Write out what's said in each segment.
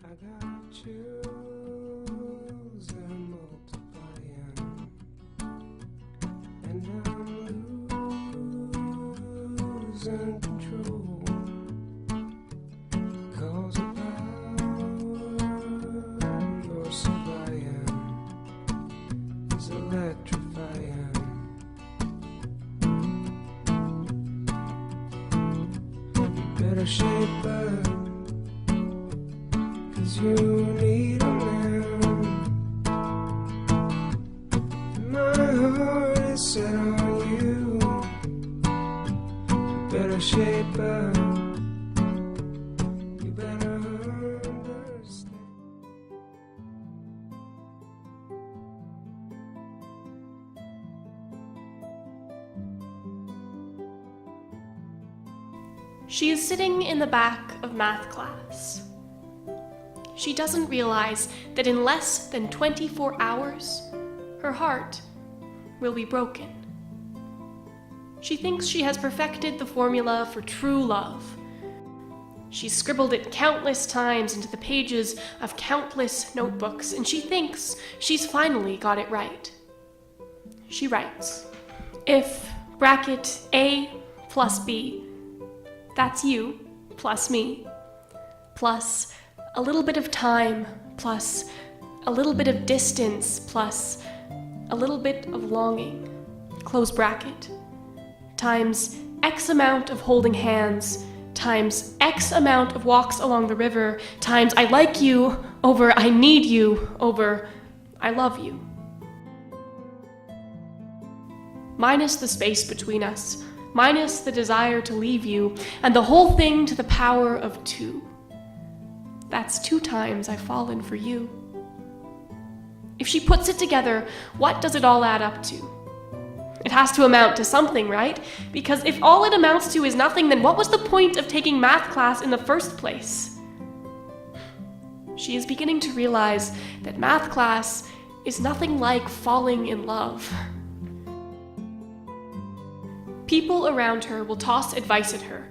I got chills and multiplying, and I'm losing control, 'cause the power you're supplying is electrifying. You better shape up, 'cause you need a man. My heart is set on you. You better shape up. You better understand. She is sitting in the back of math class. She doesn't realize that in less than 24 hours, her heart will be broken. She thinks she has perfected the formula for true love. She's scribbled it countless times into the pages of countless notebooks, and she thinks she's finally got it right. She writes, if bracket A plus B, that's you plus me, plus a little bit of time, plus a little bit of distance, plus a little bit of longing, close bracket, times X amount of holding hands, times X amount of walks along the river, times I like you, over I need you, over I love you. Minus the space between us, minus the desire to leave you, and the whole thing to the power of 2. That's 2 times I've fallen for you. If she puts it together, what does it all add up to? It has to amount to something, right? Because if all it amounts to is nothing, then what was the point of taking math class in the first place? She is beginning to realize that math class is nothing like falling in love. People around her will toss advice at her,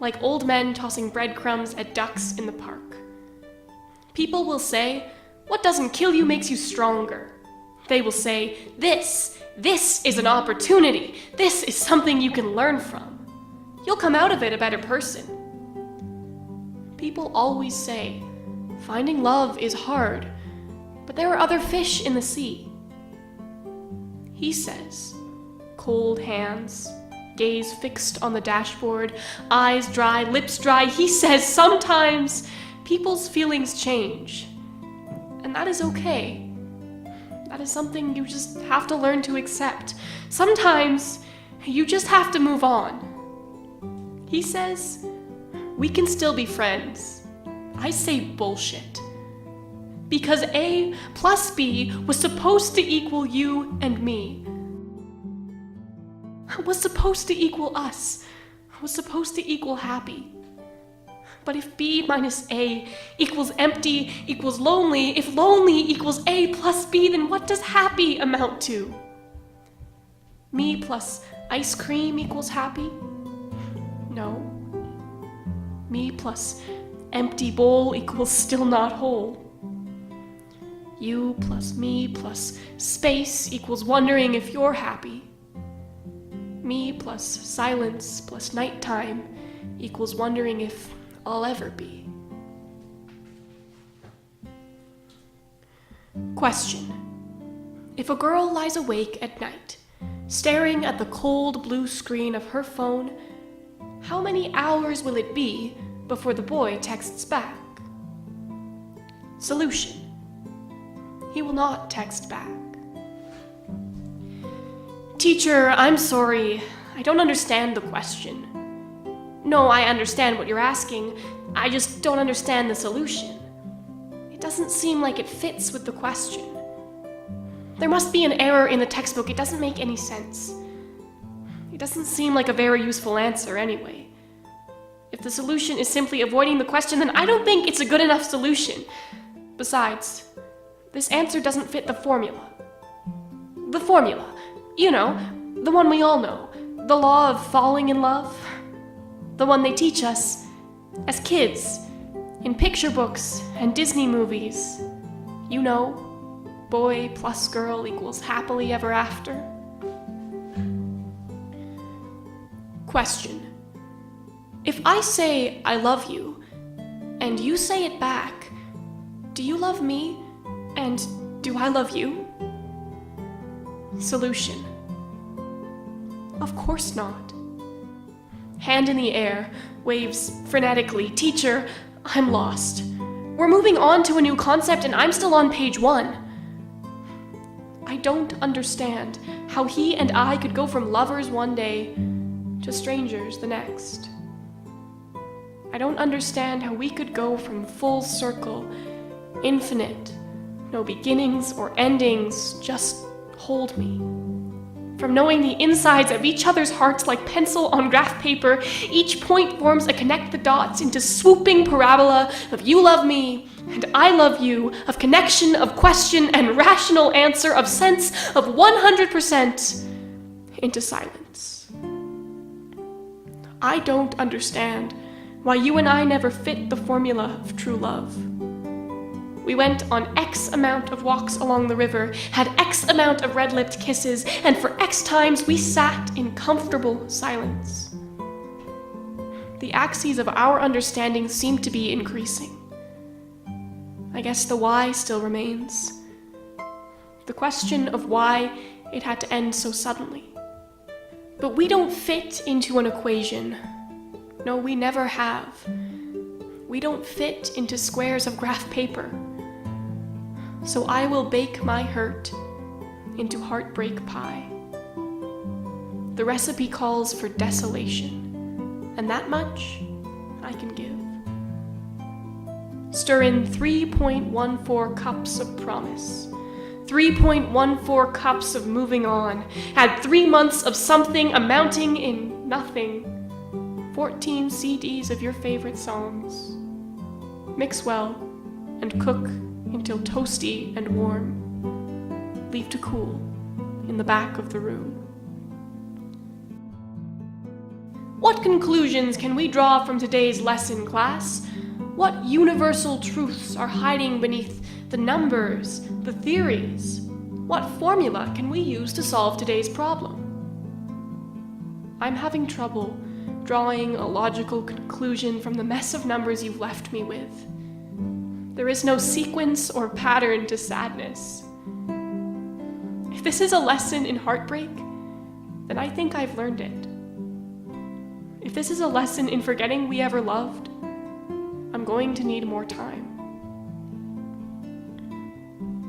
like old men tossing breadcrumbs at ducks in the park. People will say, what doesn't kill you makes you stronger. They will say, this is an opportunity. This is something you can learn from. You'll come out of it a better person. People always say, finding love is hard, but there are other fish in the sea. He says, cold hands, gaze fixed on the dashboard, eyes dry, lips dry. He says sometimes people's feelings change, and that is okay. That is something you just have to learn to accept. Sometimes you just have to move on. He says we can still be friends. I say bullshit. Because A plus B was supposed to equal you and me. Was supposed to equal us, was supposed to equal happy. But if B minus A equals empty equals lonely, if lonely equals A plus B, then what does happy amount to? Me plus ice cream equals happy? No. Me plus empty bowl equals still not whole. You plus me plus space equals wondering if you're happy. Me plus silence plus nighttime equals wondering if I'll ever be. Question. If a girl lies awake at night, staring at the cold blue screen of her phone, how many hours will it be before the boy texts back? Solution. He will not text back. Teacher, I'm sorry. I don't understand the question. No, I understand what you're asking. I just don't understand the solution. It doesn't seem like it fits with the question. There must be an error in the textbook. It doesn't make any sense. It doesn't seem like a very useful answer anyway. If the solution is simply avoiding the question, then I don't think it's a good enough solution. Besides, this answer doesn't fit the formula. The formula. You know, the one we all know. The law of falling in love. The one they teach us as kids In picture books and Disney movies, you know, boy plus girl equals happily ever after. Question. If I say I love you, and you say it back, do you love me, and do I love you? Solution. Of course not. Hand in the air, waves frenetically. Teacher, I'm lost. We're moving on to a new concept and I'm still on page 1. I don't understand how he and I could go from lovers one day to strangers the next. I don't understand how we could go from full circle, infinite, no beginnings or endings, just hold me. From knowing the insides of each other's hearts like pencil on graph paper, each point forms a connect the dots into swooping parabola of you love me and I love you, of connection, of question and rational answer, of sense, of 100% into silence. I don't understand why you and I never fit the formula of true love. We went on X amount of walks along the river, had X amount of red-lipped kisses, and for X times we sat in comfortable silence. The axes of our understanding seem to be increasing. I guess the why still remains. The question of why it had to end so suddenly. But we don't fit into an equation. No, we never have. We don't fit into squares of graph paper. So I will bake my hurt into heartbreak pie. The recipe calls for desolation, and that much I can give. Stir in 3.14 cups of promise, 3.14 cups of moving on, add 3 months of something amounting in nothing, 14 CDs of your favorite songs. Mix well and cook until toasty and warm. Leave to cool in the back of the room. What conclusions can we draw from today's lesson, class? What universal truths are hiding beneath the numbers, the theories? What formula can we use to solve today's problem? I'm having trouble drawing a logical conclusion from the mess of numbers you've left me with. There is no sequence or pattern to sadness. If this is a lesson in heartbreak, then I think I've learned it. If this is a lesson in forgetting we ever loved, I'm going to need more time.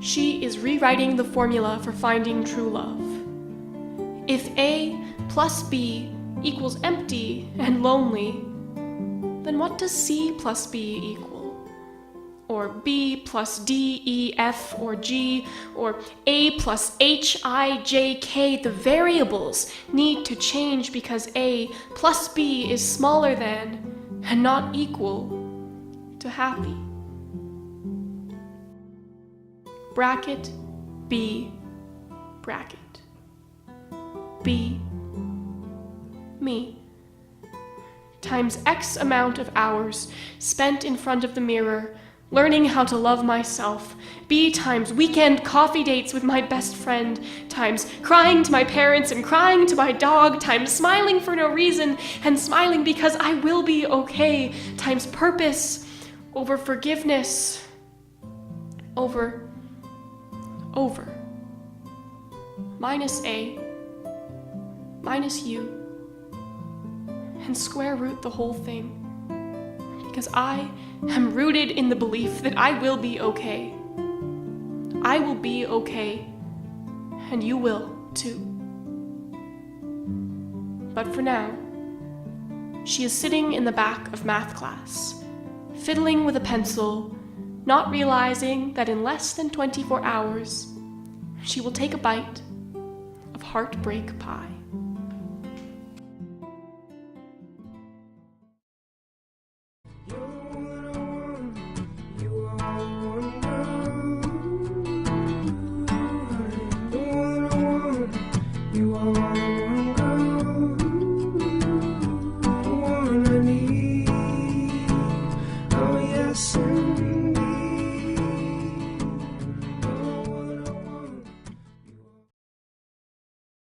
She is rewriting the formula for finding true love. If A plus B equals empty and lonely, then what does C plus B equal? Or B plus D, E, F, or G, or A plus H, I, J, K. The variables need to change because A plus B is smaller than and not equal to happy. Bracket B, bracket B, me, times X amount of hours spent in front of the mirror learning how to love myself. B times weekend coffee dates with my best friend, times crying to my parents and crying to my dog, times smiling for no reason and smiling because I will be okay, times purpose over forgiveness, over, minus A, minus U, and square root the whole thing. Because I am rooted in the belief that I will be okay. I will be okay, and you will too. But for now, she is sitting in the back of math class, fiddling with a pencil, not realizing that in less than 24 hours, she will take a bite of heartbreak pie. You're